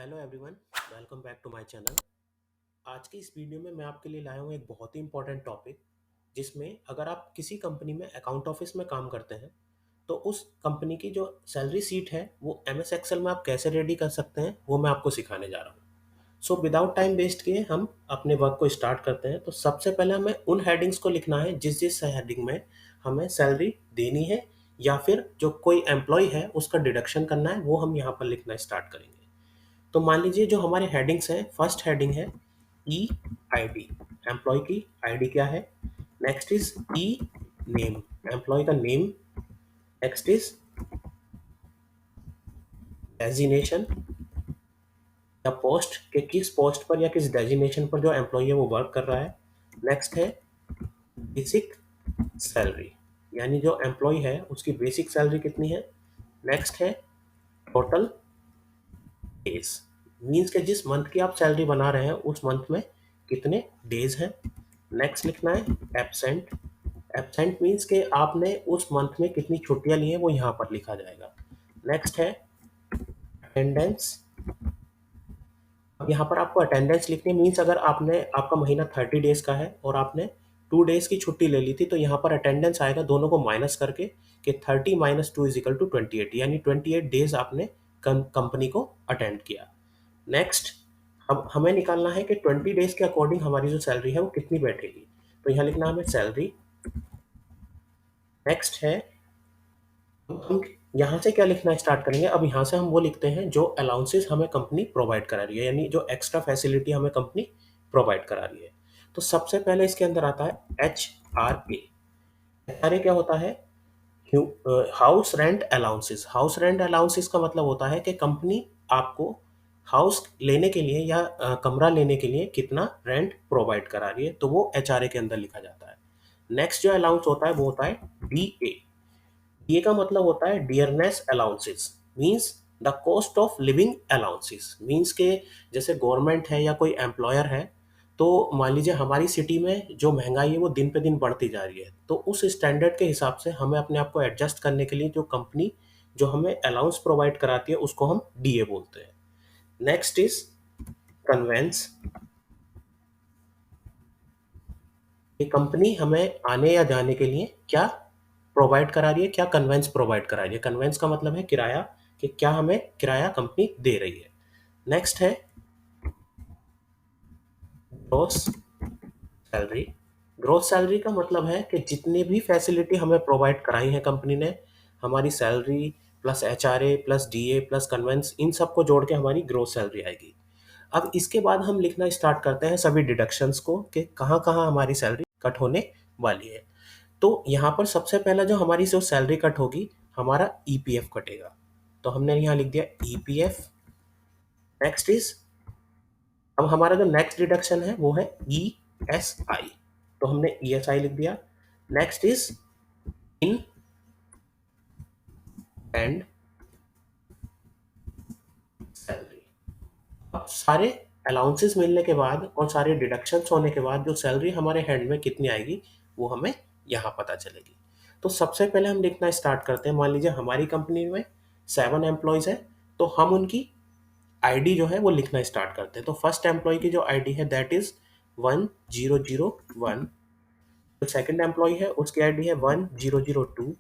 Hello everyone, welcome back to my channel. आज की इस वीडियो में मैं आपके लिए लाया हूँ एक बहुत ही इंपॉर्टेंट टॉपिक, जिसमें अगर आप किसी कंपनी में अकाउंट ऑफिस में काम करते हैं तो उस कंपनी की जो सैलरी सीट है वो एमएस एक्सेल में आप कैसे रेडी कर सकते हैं वो मैं आपको सिखाने जा रहा हूँ। सो विदाउट टाइम वेस्ट किए हम अपने वर्क को स्टार्ट करते हैं। तो सबसे पहले हमें उन हेडिंग्स को लिखना है जिस जिस हेडिंग में हमें सैलरी देनी है या फिर जो कोई एम्प्लॉय है उसका डिडक्शन करना है, वो हम यहाँ पर लिखना स्टार्ट करेंगे। तो मान लीजिए जो हमारे हेडिंग्स हैं, फर्स्ट हेडिंग है ई आई डी, एम्प्लॉय की आईडी क्या है। Next is E name, employ का नेम। नेक्स्ट इज डेजिनेशन या पोस्ट, के किस पोस्ट पर या किस डेजिनेशन पर जो एम्प्लॉय है वो वर्क कर रहा है। नेक्स्ट है बेसिक सैलरी, यानी जो एम्प्लॉय है उसकी बेसिक सैलरी कितनी है। नेक्स्ट है टोटल डेज, मीन्स के जिस मंथ की आप सैलरी बना रहे हैं उस मंथ में कितने डेज हैं। नेक्स्ट लिखना है एब्सेंट, एब्सेंट मीन्स के आपने उस मंथ में कितनी छुट्टियां ली हैं वो यहाँ पर लिखा जाएगा। नेक्स्ट है अटेंडेंस, अब यहाँ पर आपको अटेंडेंस लिखनी मीन्स अगर आपका महीना 30 डेज का है और आपने 2 डेज की छुट्टी ले ली थी तो यहाँ पर अटेंडेंस आएगा दोनों को माइनस करके कि 30 - 2 = 28, यानी 28 डेज आपने कंपनी को अटेंड किया। नेक्स्ट अब हमें निकालना है कि 20 डेज के अकॉर्डिंग हमारी जो सैलरी है वो कितनी बैठेगी। तो यहाँ लिखना है हमें सैलरी। नेक्स्ट है हम यहाँ से क्या लिखना स्टार्ट करेंगे, अब यहाँ से हम वो लिखते हैं जो अलाउंसेस हमें कंपनी प्रोवाइड करा रही है, यानी जो एक्स्ट्रा फैसिलिटी हमें कंपनी प्रोवाइड करा रही है। तो सबसे पहले इसके अंदर आता है HRA। HRA क्या होता है? House rent allowances. House rent allowances का मतलब होता है कि कंपनी आपको हाउस लेने के लिए या कमरा लेने के लिए कितना रेंट प्रोवाइड करा रही है, तो वो HRA के अंदर लिखा जाता है। नेक्स्ट जो अलाउंस होता है वो होता है DA। ये का मतलब होता है dearness allowances, means the cost of living allowances, means के जैसे गवर्नमेंट है या कोई एम्प्लॉयर है, तो मान लीजिए हमारी सिटी में जो महंगाई है वो दिन पे दिन बढ़ती जा रही है, तो उस स्टैंडर्ड के हिसाब से हमें अपने आप को एडजस्ट करने के लिए जो कंपनी जो हमें अलाउंस प्रोवाइड कराती है उसको हम डीए बोलते हैं। नेक्स्ट इज कन्वेंस, ये कंपनी हमें आने या जाने के लिए क्या प्रोवाइड करा रही है, क्या कन्वेंस प्रोवाइड करा रही है। कन्वेंस का मतलब है किराया, कि क्या हमें किराया कंपनी दे रही है। नेक्स्ट है ग्रॉस सैलरी। ग्रॉस सैलरी का मतलब है कि जितनी भी फैसिलिटी हमें प्रोवाइड कराई है कंपनी ने, हमारी salary plus HRA plus DA plus conveyance, इन सबको जोड़ के हमारी ग्रॉस सैलरी आएगी। अब इसके बाद हम लिखना स्टार्ट करते हैं सभी डिडक्शंस को कि कहाँ कहाँ हमारी सैलरी कट होने वाली है। तो यहाँ पर सबसे पहला जो हमारी जो सैलरी कट होगी, हमारा EPF कटेगा। तो हमने यहाँ लिख दिया EPF। नेक्स्ट इज, अब हमारा जो नेक्स्ट डिडक्शन है वो है ESI, तो हमने ESI लिख दिया। Next is in and salary. अब सारे अलाउंसेस मिलने के बाद और सारे डिडक्शंस होने के बाद जो सैलरी हमारे हैंड में कितनी आएगी वो हमें यहाँ पता चलेगी। तो सबसे पहले हम लिखना स्टार्ट करते हैं। मान लीजिए हमारी कंपनी में 7 एम्प्लॉयज़ हैं, तो हम उनकी आईडी जो है वो लिखना स्टार्ट करते हैं। तो फर्स्ट एम्प्लॉय की जो आईडी है दैट इज 1001, जो सेकंड एम्प्लॉय है उसकी आईडी है 1002,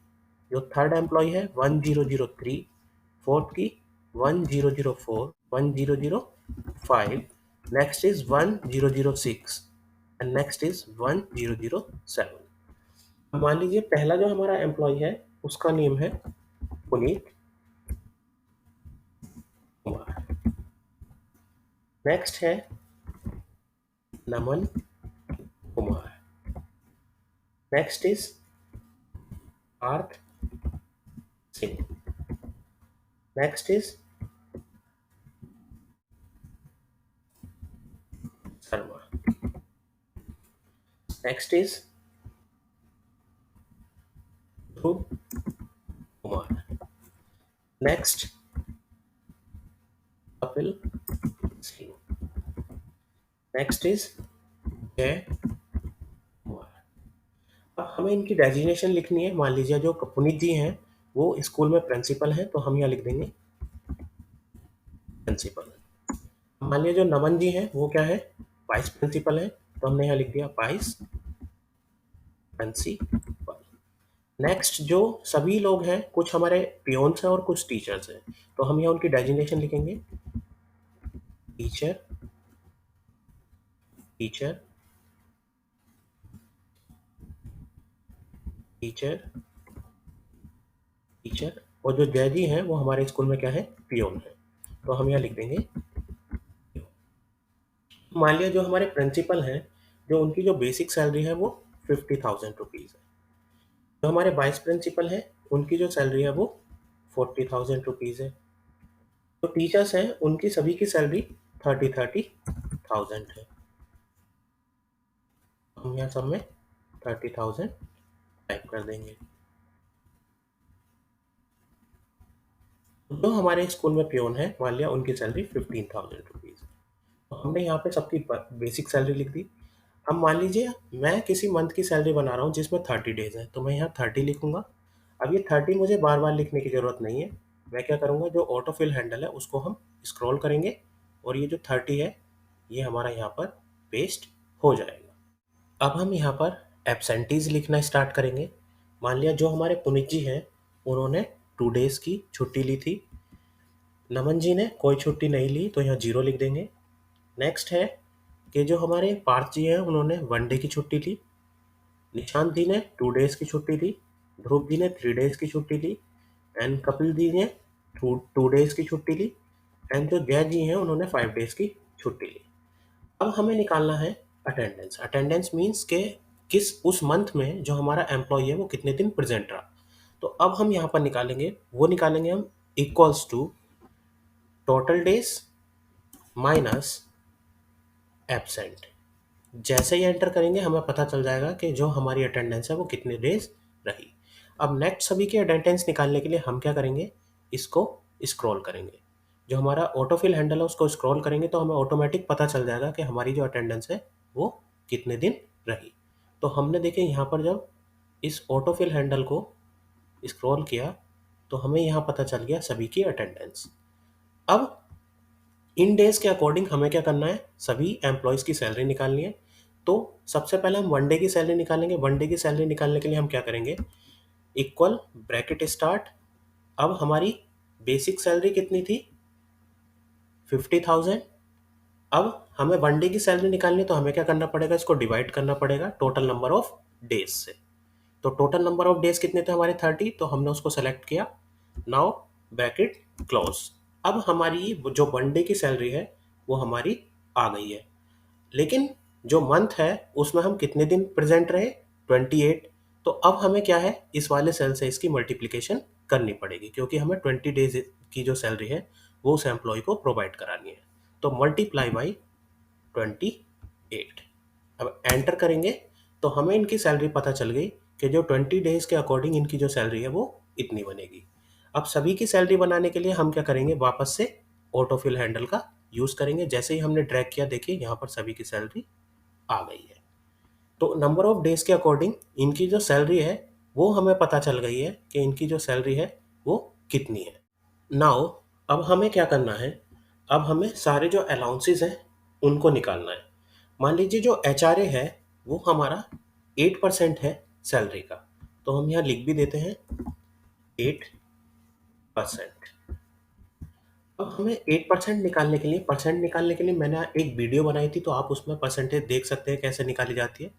जो थर्ड एम्प्लॉय है 1003, फोर्थ की 1004, 1005, next is 1006 and next is 1007। मान लीजिए पहला जो हमारा एम्प्लॉय है उसका नेम है पुनीत कुमार। नेक्स्ट है Naman Kumar. Next is Parth Singh. Next is Sharma. Next is Dhruv Kumar. Next Kapil Singh. Next is Jay Kumar. अब हमें इनकी डेजिग्नेशन लिखनी है। मान लीजिए जो पुनीत जी हैं वो स्कूल में प्रिंसिपल हैं, तो हम यहाँ लिख देंगे प्रिंसिपल। मान लिया जो नमन जी हैं वो क्या है, वाइस प्रिंसिपल है, तो हमने यहाँ लिख दिया वाइस प्रिंसिपल। नेक्स्ट जो सभी लोग हैं, कुछ हमारे पियोन्स हैं और कुछ टीचर्स हैं, तो हम यहाँ उनकी डेजिग्नेशन लिखेंगे, टीचर, टीचर, टीचर, टीचर, और जो जय हैं वो हमारे स्कूल में क्या है, पियोन है, तो हम यहाँ लिख देंगे। मान लिया जो हमारे प्रिंसिपल हैं, जो उनकी जो बेसिक सैलरी है वो 50,000 रुपीज़ है। जो हमारे वाइस प्रिंसिपल हैं उनकी जो सैलरी है वो 40,000 रुपीज़ है। जो टीचर्स हैं उनकी सभी की सैलरी 30,000 है। हम यहाँ सब में 30,000 टाइप कर देंगे। जो हमारे स्कूल में पियोन है, मान लिया उनकी सैलरी 15,000 रुपीज़, तो हमने यहाँ पे सबकी बेसिक सैलरी लिख दी। अब मान लीजिए मैं किसी मंथ की सैलरी बना रहा हूँ जिसमें 30 डेज है, तो मैं यहाँ 30 लिखूंगा। अब ये 30 मुझे बार बार लिखने की ज़रूरत नहीं है। मैं क्या करूँगा, जो ऑटो फिल हैंडल है उसको हम स्क्रॉल करेंगे और ये जो 30 है ये हमारा यहाँ पर पेस्ट हो जाएगा। अब हम यहाँ पर एब्सेंटीज लिखना स्टार्ट करेंगे। मान लिया जो हमारे पुनीत जी हैं उन्होंने 2 डेज की छुट्टी ली थी। नमन जी ने कोई छुट्टी नहीं ली, तो यहाँ 0 लिख देंगे। नेक्स्ट है कि जो हमारे पार्थ जी हैं उन्होंने 1 डे की छुट्टी ली। निशांत जी ने 2 डेज की छुट्टी ली। ध्रुव जी ने 3 डेज की छुट्टी ली। एंड कपिल जी ने 2 डेज की छुट्टी ली। एंड जो जय जी हैं उन्होंने 5 डेज की छुट्टी ली। अब हमें निकालना है अटेंडेंस। अटेंडेंस मीन्स के किस उस मंथ में जो हमारा एम्प्लॉय है वो कितने दिन प्रेजेंट रहा। तो अब हम यहाँ पर निकालेंगे, वो निकालेंगे हम equals to total days minus absent. जैसे ही एंटर करेंगे हमें पता चल जाएगा कि जो हमारी अटेंडेंस है वो कितने डेज रही। अब नेक्स्ट सभी की अटेंडेंस निकालने के लिए हम क्या करेंगे, इसको स्क्रॉल करेंगे। जो हमारा ऑटोफिल हैंडल है उसको स्क्रॉल करेंगे तो हमें ऑटोमेटिक पता चल जाएगा कि हमारी जो अटेंडेंस है वो कितने दिन रही। तो हमने देखे यहाँ पर जब इस ऑटोफिल हैंडल को स्क्रॉल किया तो हमें यहाँ पता चल गया सभी की अटेंडेंस। अब इन डेज के अकॉर्डिंग हमें क्या करना है, सभी एम्प्लॉयज़ की सैलरी निकालनी है। तो सबसे पहले हम 1 डे की सैलरी निकालेंगे। 1 डे की सैलरी निकालने के लिए हम क्या करेंगे, इक्वल ब्रैकेट स्टार्ट। अब हमारी बेसिक सैलरी कितनी थी, 50,000। अब हमें 1 डे की सैलरी निकालनी है तो हमें क्या करना पड़ेगा, इसको डिवाइड करना पड़ेगा टोटल नंबर ऑफ डेज से। तो टोटल नंबर ऑफ डेज कितने थे हमारे 30, तो हमने उसको सेलेक्ट किया। Now bracket close. अब हमारी जो 1 डे की सैलरी है वो हमारी आ गई है, लेकिन जो मंथ है उसमें हम कितने दिन प्रेजेंट रहे, 28। तो अब हमें क्या है, इस वाले सेल से इसकी मल्टीप्लिकेशन करनी पड़ेगी क्योंकि हमें 20 डेज की जो सैलरी है वो उस एम्प्लॉय को प्रोवाइड करानी है। तो मल्टीप्लाई बाई 28। अब एंटर करेंगे तो हमें इनकी सैलरी पता चल गई कि जो 20 डेज के अकॉर्डिंग इनकी जो सैलरी है वो इतनी बनेगी। अब सभी की सैलरी बनाने के लिए हम क्या करेंगे, वापस से ऑटोफिल हैंडल का यूज़ करेंगे। जैसे ही हमने ड्रैग किया, देखिए यहाँ पर सभी की सैलरी आ गई है। तो नंबर ऑफ डेज के अकॉर्डिंग इनकी जो सैलरी है वो हमें पता चल गई है कि इनकी जो सैलरी है वो कितनी है। नाउ अब हमें क्या करना है, अब हमें सारे जो अलाउंसेस हैं उनको निकालना है। मान लीजिए जो एचआरए है वो हमारा 8% है सैलरी का, तो हम यहाँ लिख भी देते हैं 8%। अब हमें 8% निकालने के लिए, परसेंट निकालने के लिए मैंने एक वीडियो बनाई थी, तो आप उसमें परसेंटेज देख सकते हैं कैसे निकाली जाती है।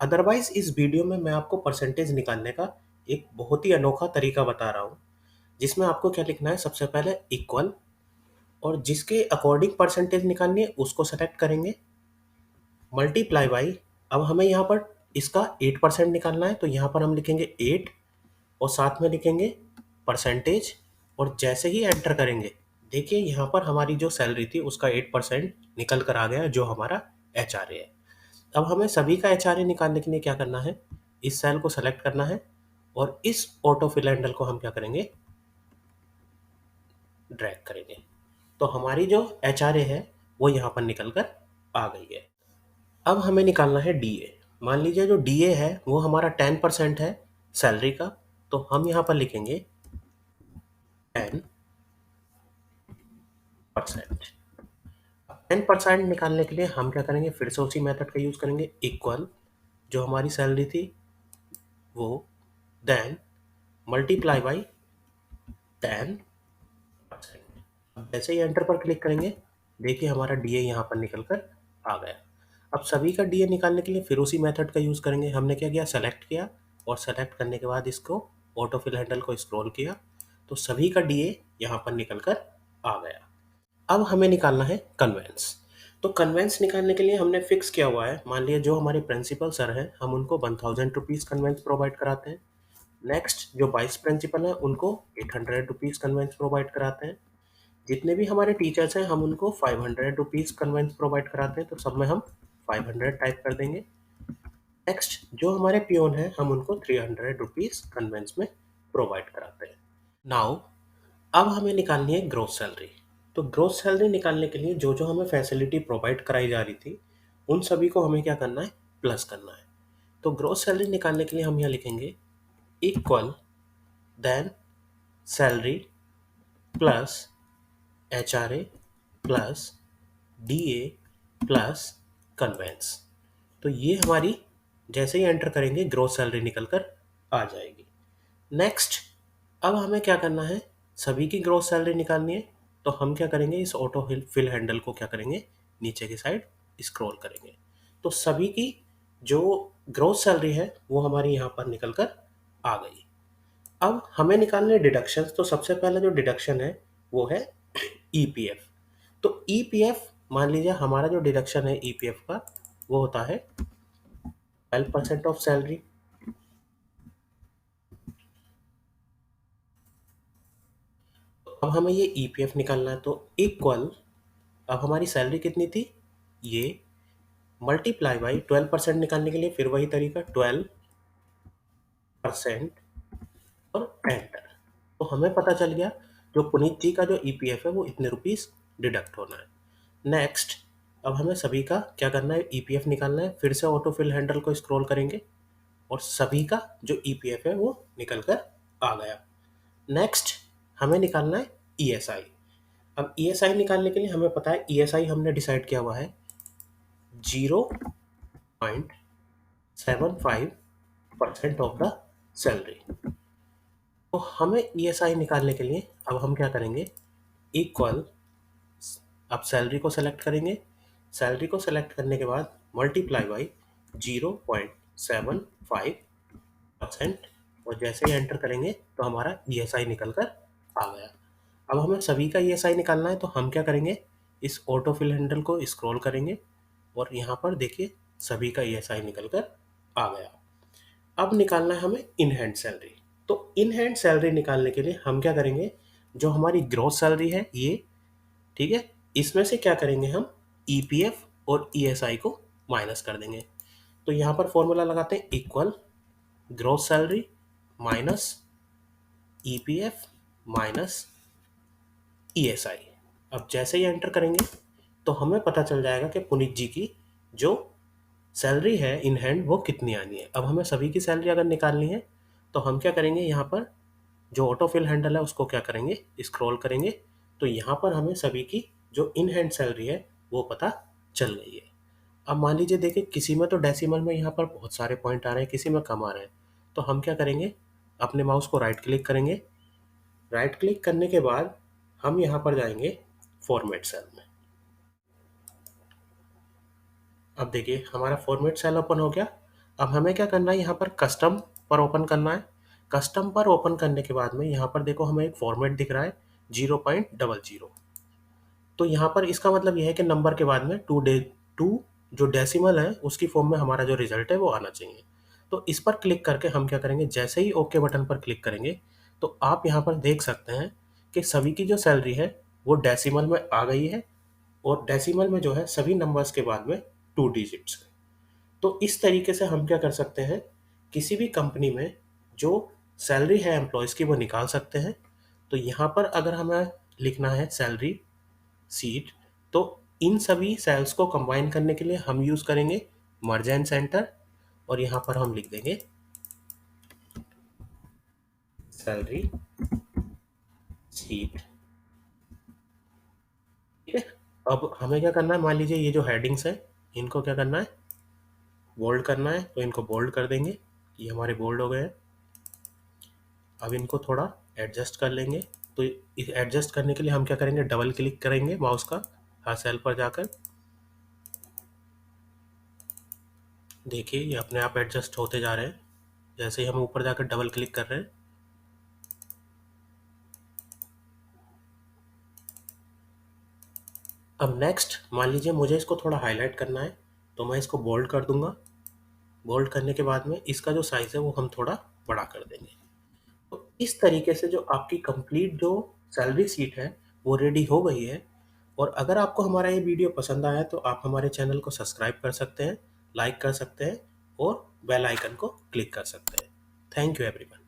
अदरवाइज इस वीडियो में मैं आपको परसेंटेज निकालने का एक बहुत ही अनोखा तरीका बता रहा हूँ, जिसमें आपको क्या लिखना है, सबसे पहले इक्वल, और जिसके अकॉर्डिंग परसेंटेज निकालनी है उसको सेलेक्ट करेंगे, मल्टीप्लाई बाई। अब हमें यहाँ पर इसका 8% निकालना है, तो यहाँ पर हम लिखेंगे 8 और साथ में लिखेंगे परसेंटेज, और जैसे ही एंटर करेंगे देखिए यहाँ पर हमारी जो सैलरी थी उसका 8% निकल कर आ गया जो हमारा एचआरए है। अब हमें सभी का एचआरए निकालने के लिए क्या करना है, इस सेल को सेलेक्ट करना है और इस ऑटो फिल हैंडल को हम क्या करेंगे, ड्रैग करेंगे। तो हमारी जो एचआरए है वो यहाँ पर निकल कर आ गई है। अब हमें निकालना है डीए। मान लीजिए जो डीए है वो हमारा 10% है सैलरी का, तो हम यहाँ पर लिखेंगे 10%। 10% निकालने के लिए हम क्या करेंगे, फिर से उसी मेथड का यूज करेंगे, इक्वल जो हमारी सैलरी थी वो, देन मल्टीप्लाई बाई 10%। अब जैसे ही एंटर पर क्लिक करेंगे, देखिए हमारा डीए यहाँ पर निकल कर आ गया। अब सभी का डीए निकालने के लिए फिर उसी मेथड का यूज करेंगे। हमने क्या किया, सेलेक्ट किया और सेलेक्ट करने के बाद इसको ऑटोफिल हैंडल को स्क्रॉल किया, तो सभी का डीए यहाँ पर निकल कर आ गया। अब हमें निकालना है कन्वेंस। तो कन्वेंस निकालने के लिए हमने फिक्स किया हुआ है, मान लिया जो हमारे प्रिंसिपल सर हैं हम उनको 1000 रुपीज़ कन्वेंस प्रोवाइड कराते हैं। नेक्स्ट जो वाइस प्रिंसिपल हैं उनको 800 रुपीज़ कन्वेंस प्रोवाइड कराते हैं। जितने भी हमारे टीचर्स हैं हम उनको 500 रुपीज़ कन्वेंस प्रोवाइड कराते हैं, तो सब में हम 500 टाइप कर देंगे। नेक्स्ट जो हमारे पियोन हैं हम उनको 300 रुपीज़ कन्वेंस में प्रोवाइड कराते हैं। नाउ अब हमें निकालनी है ग्रोस सैलरी। तो ग्रोस सैलरी निकालने के लिए जो जो हमें फैसिलिटी प्रोवाइड कराई जा रही थी उन सभी को हमें क्या करना है, प्लस करना है। तो ग्रोस सैलरी निकालने के लिए हम यहाँ लिखेंगे equal then salary plus HRA plus DA plus conveyance. तो ये हमारी जैसे ही एंटर करेंगे ग्रोस सैलरी निकल कर आ जाएगी। नेक्स्ट अब हमें क्या करना है, सभी की ग्रोस सैलरी निकालनी है। तो हम क्या करेंगे, इस ऑटो फिल हैंडल को क्या करेंगे, नीचे की साइड स्क्रॉल करेंगे, तो सभी की जो ग्रोस सैलरी है वो हमारी यहाँ पर निकल कर आ गई। अब हमें निकालने डिडक्शंस। तो सबसे पहला जो डिडक्शन है वो है ईपीएफ। तो ईपीएफ मान लीजिए हमारा जो डिडक्शन है ईपीएफ का वो होता है 12% ऑफ सैलरी। अब हमें ये ईपीएफ निकालना है, तो इक्वल, अब हमारी सैलरी कितनी थी, ये मल्टीप्लाई बाई 12% निकालने के लिए फिर वही तरीका 12% और एंटर। तो हमें पता चल गया जो पुनीत जी का जो ईपीएफ है वो इतने रुपीस डिडक्ट होना है। नेक्स्ट अब हमें सभी का क्या करना है, ईपीएफ निकालना है। फिर से ऑटो फिल हैंडल को स्क्रॉल करेंगे और सभी का जो ईपीएफ है वो निकल कर आ गया। नेक्स्ट हमें निकालना है ईएसआई। अब ईएसआई निकालने के लिए हमें पता है ईएसआई हमने डिसाइड किया हुआ है 0.75% ऑफ द सैलरी। तो हमें ईएसआई निकालने के लिए अब हम क्या करेंगे, इक्वल, अब सैलरी को सेलेक्ट करेंगे। सैलरी को सेलेक्ट करने के बाद मल्टीप्लाई बाई 0.75%, और जैसे ही एंटर करेंगे तो हमारा ईएसआई निकल कर आ गया। अब हमें सभी का ईएसआई निकालना है, तो हम क्या करेंगे, इस ऑटो फिल हैंडल को स्क्रॉल करेंगे और यहाँ पर देखिए सभी का ईएसआई निकल कर आ गया। अब निकालना है हमें इन हैंड सैलरी। तो इन हैंड सैलरी निकालने के लिए हम क्या करेंगे, जो हमारी ग्रॉस सैलरी है ये, ठीक है, इसमें से क्या करेंगे हम, ईपीएफ और ईएसआई को माइनस कर देंगे। तो यहाँ पर फॉर्मूला लगाते हैं equal gross salary minus EPF minus ESI. अब जैसे ही एंटर करेंगे तो हमें पता चल जाएगा कि पुनीत जी की जो सैलरी है इन हैंड वो कितनी आनी है। अब हमें सभी की सैलरी अगर निकालनी है तो हम क्या करेंगे, यहाँ पर जो ऑटो फिल हैंडल है उसको क्या करेंगे, स्क्रॉल करेंगे, तो यहाँ पर हमें सभी की जो इन हैंड सैलरी है वो पता चल गई है। अब मान लीजिए देखिए किसी में तो डेसिमल में यहाँ पर बहुत सारे पॉइंट आ रहे हैं, किसी में कम आ रहे हैं, तो हम क्या करेंगे, अपने माउस को राइट क्लिक करेंगे। राइट क्लिक करने के बाद हम यहाँ पर जाएंगे फॉर्मेट सेल में। अब देखिए हमारा फॉर्मेट सेल ओपन हो गया। अब हमें क्या करना है, यहाँ पर कस्टम पर ओपन करना है। कस्टम पर ओपन करने के बाद में यहाँ पर देखो हमें एक फॉर्मेट दिख रहा है 0.00। तो यहाँ पर इसका मतलब यह है कि नंबर के बाद में टू जो डेसिमल है उसकी फॉर्म में हमारा जो रिजल्ट है वो आना चाहिए। तो इस पर क्लिक करके हम क्या करेंगे, जैसे ही ओके बटन पर क्लिक करेंगे तो आप यहाँ पर देख सकते हैं कि सभी की जो सैलरी है वो डेसिमल में आ गई है, और डेसिमल में जो है सभी नंबर्स के बाद में 2 डिजिट्स है। तो इस तरीके से हम क्या कर सकते हैं, किसी भी कंपनी में जो सैलरी है एम्प्लॉयज़ की वो निकाल सकते हैं। तो यहाँ पर अगर हमें लिखना है सैलरी सीट, तो इन सभी सेल्स को कंबाइन करने के लिए हम यूज़ करेंगे मर्ज एंड सेंटर, और यहाँ पर हम लिख देंगे सैलरी सीट, ठीक है। अब हमें क्या करना है, मान लीजिए ये जो हेडिंग्स है इनको क्या करना है, बोल्ड करना है, तो इनको बोल्ड कर देंगे। ये हमारे बोल्ड हो गए हैं। अब इनको थोड़ा एडजस्ट कर लेंगे। तो इस एडजस्ट करने के लिए हम क्या करेंगे, डबल क्लिक करेंगे माउस का हर सेल पर जाकर। देखिए ये अपने आप एडजस्ट होते जा रहे हैं जैसे ही हम ऊपर जाकर डबल क्लिक कर रहे हैं। अब नेक्स्ट मान लीजिए मुझे इसको थोड़ा हाईलाइट करना है, तो मैं इसको बोल्ड कर दूंगा। बोल्ड करने के बाद में इसका जो साइज़ है वो हम थोड़ा बड़ा कर देंगे। तो इस तरीके से जो आपकी कंप्लीट जो सैलरी शीट है वो रेडी हो गई है। और अगर आपको हमारा ये वीडियो पसंद आया तो आप हमारे चैनल को सब्सक्राइब कर सकते हैं, लाइक कर सकते हैं और बेल आइकन को क्लिक कर सकते हैं। Thank you everyone.